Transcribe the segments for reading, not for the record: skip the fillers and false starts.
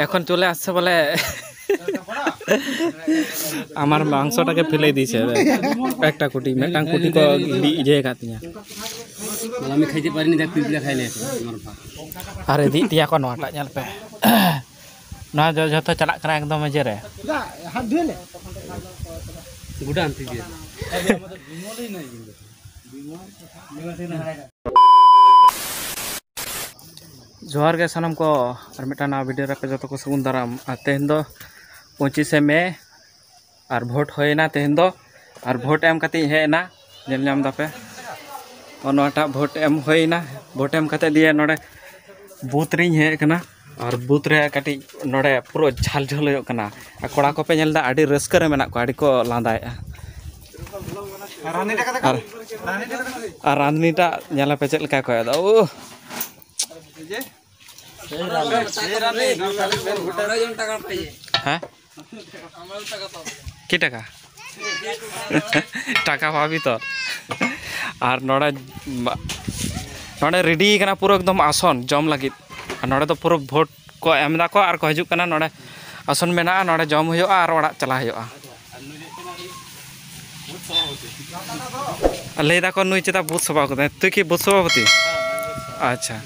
এখন চলে আসছে বলে আমার মাংসটাকে ফেলে দিয়েছে একটা কুটি মেটাং কুটি কো ইয়ে কাতিয়া আমি খাইতে পারিনি দেখ পিঁপড়া খাইলে আরে দি তিয়া ko নটা ñal pe না যত চালাক কানা একদম মজে রে হাত ধুলে গুড়া আনতে দিয়ে जोहार के सनम को और मिटाना वीडियो रे पे जो को सगुन दाराम तेहन दो 25 मे और भोट होना तेहन दो और भोट एम कते हेना नेल नाम दापे ओनोटा भोट एम होना भोट एम कते दिए नोडे बूथ रिंग हे कना और बूथ रे कटी नोडे पूरा झाल झाल हो कना कोड़ा को पे नेलदा आडी रस्कर मेना को आडी को लांदाया और रांधनीटा नेला पे चेल का को ओ হ্যাঁ কি টাকা টাকা পাবি তো আর নড়ে নড়ে রেডি কানা পুরো একদম আসন জম লাগি আর নড়ে তো পুরো ভোট को एम दा को और को हजु कना नोडे आसन मेना नोडे जम हुयो और ओड़ा चला हुयो लई दा को नुई चेता बुथ सभा को तु की बुथ सभापति अच्छा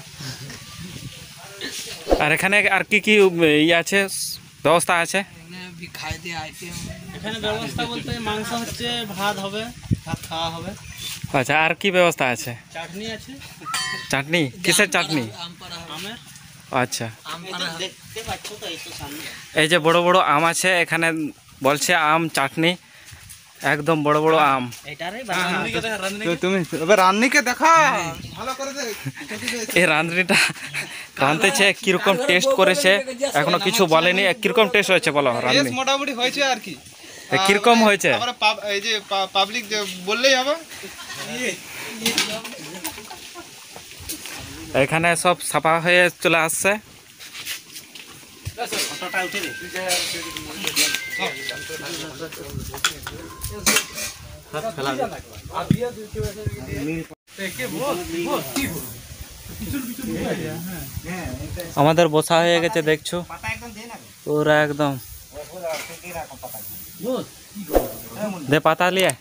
আর এখানে আর কি কি ইয়া আছে ব্যবস্থা আছে খাইতে আইটেম এখানে ব্যবস্থা বলতে মাংস হচ্ছে ভাত হবে ভাত খাওয়া হবে আচ্ছা আর কি ব্যবস্থা আছে চাটনি আছে চাটনি কিসের চাটনি আমের আচ্ছা দেখতে পাচ্ছ তো এই তো সামনে এই যে বড় বড় আম আছে এখানে বলছে আম চাটনি একদম বড় বড় আম এটারে তুমি এবার রান্নিকে দেখা ভালো করে দে এই রান্নিটা রান্তেছে কি রকম টেস্ট করেছে এখনো কিছু বলেনি কি রকম টেস্ট হয়েছে বলো রান্নি মোটামুটি হয়েছে আর কি কি রকম হয়েছে আমরা এই যে পাবলিক বললেই হবে এখানে সব সাফা হয়ে চলে আসছে ফটোটা উঠে দে আমাদের বসা হয়ে গেছে দেখছো পুরা একদম দে পাতা লিয়ে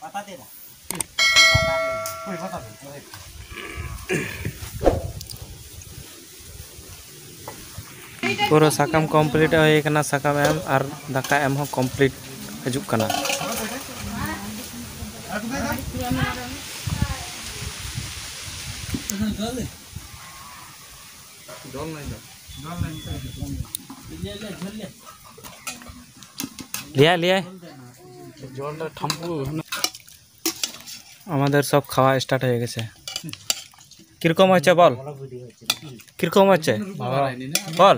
পুরো সাকাম কমপ্লিট হয়ে গেনা সাকাম এম আর দাকা এম হো কমপ্লিট हजुक कना लिया लिया আমাদের সব খাওয়া স্টার্ট হয়ে গেছে কিরকম হচ্ছে বল কিরকম হচ্ছে বল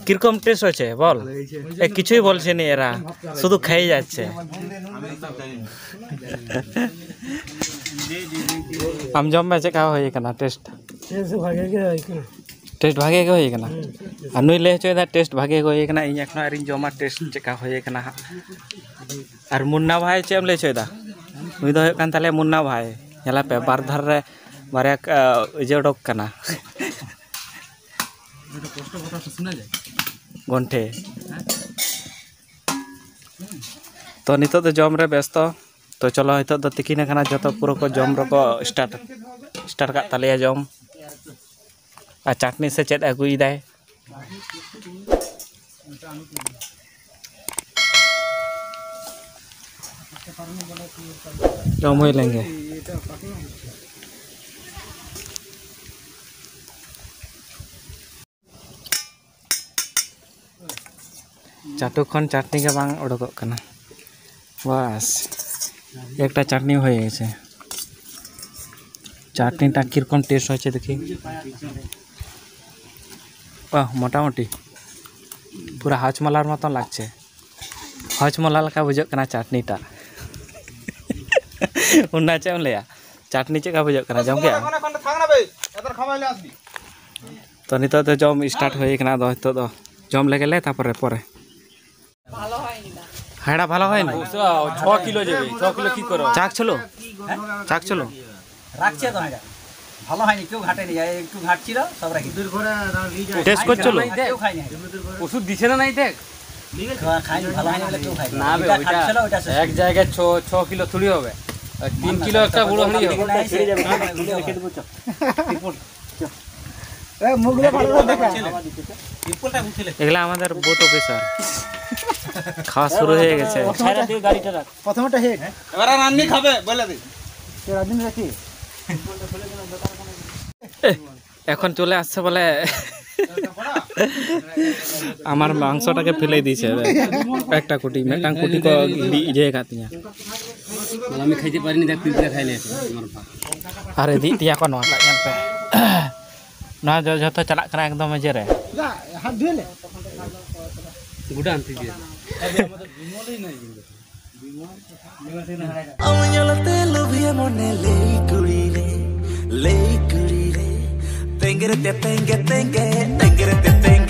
কিরকম টেস্ট হচ্ছে বল কিছুই বলছে না এরা শুধু খেয়ে যাচ্ছে हम जम में चेका होई कना टेस्ट भागे के होई कना अनुई ले चोदा टेस्ट भागे होई कना इन एखनो आरिन जमा टेस्ट चेका होई कना और मुन्ना भाई चेम ले चोदा नुई दो कान ताले मुन्ना भाई नेला पे बार धार रे बारे इजडक कना गंठे तो नितो तो जम रे व्यस्त तो चलो हितो तो तिकिन खाना जो पूरा को जम रको स्टार्ट का तालिया जम और चाटनी से चेद अगुई दाय जम हो लेंगे चाटू खन चाटनी के बांग उड़क कना बस एक चाटनी हो चाटनी टा किरकम टेस्ट हो देखी मोटामुटी पूरा हजमलार मतन लागছে हजमला लगा बुझक कना चाटनी टा उन्ना चेम लया चाटनी चेका बुझक कना जम के तो नितो तो जम स्टार्ट हो कना दो तो जम लेगेले तापर परे हाड़ा ভালো হয় না 6 কিলো যাবে 6 কিলো কি করো চাক চলো রাখছে তো এটা ভালো হয়নি, কেউ ঘাটেনি, একটু ঘাটছিল সব রাখি। টেস্ট করছিল কেউ খায়নি, ওষুধ দিছে না নাই দেখ খায়নি, ভালো হয়নি বলে কেউ খায়নি। না বে, যেটা ওইটা খাচ্ছিল ওইটা শেষ। এক জায়গায় 6 কিলো থুড়ি হবে, আর 3 কিলো একটা বড় হাঁড়ি হবে। এগুলা আমাদের বুথ অফিসার খাওয়া শুরু হয়ে গেছে। প্রথমটা হেড এবারে রান্নি খাবে বলে দিই রাজনীতি রাখি এখন চলে আসছে বলে আমার মাংসটাকে ফেলে দিয়েছে একটা কুটি মেটাং কুটি কো ইয়ে কাতিয়া আমি খাইতে পারিনি, দেখ পিঁপড়া খাইলে আমার পা। আরে দি তিয়া ko nota yan pe না যত চালাক কানা একদম মজে রে হাত ধুইলে গুড়া আনতে দিয়ে Amuñolate lo vi amone lei curire, tengere te tenge, tengere te tenge.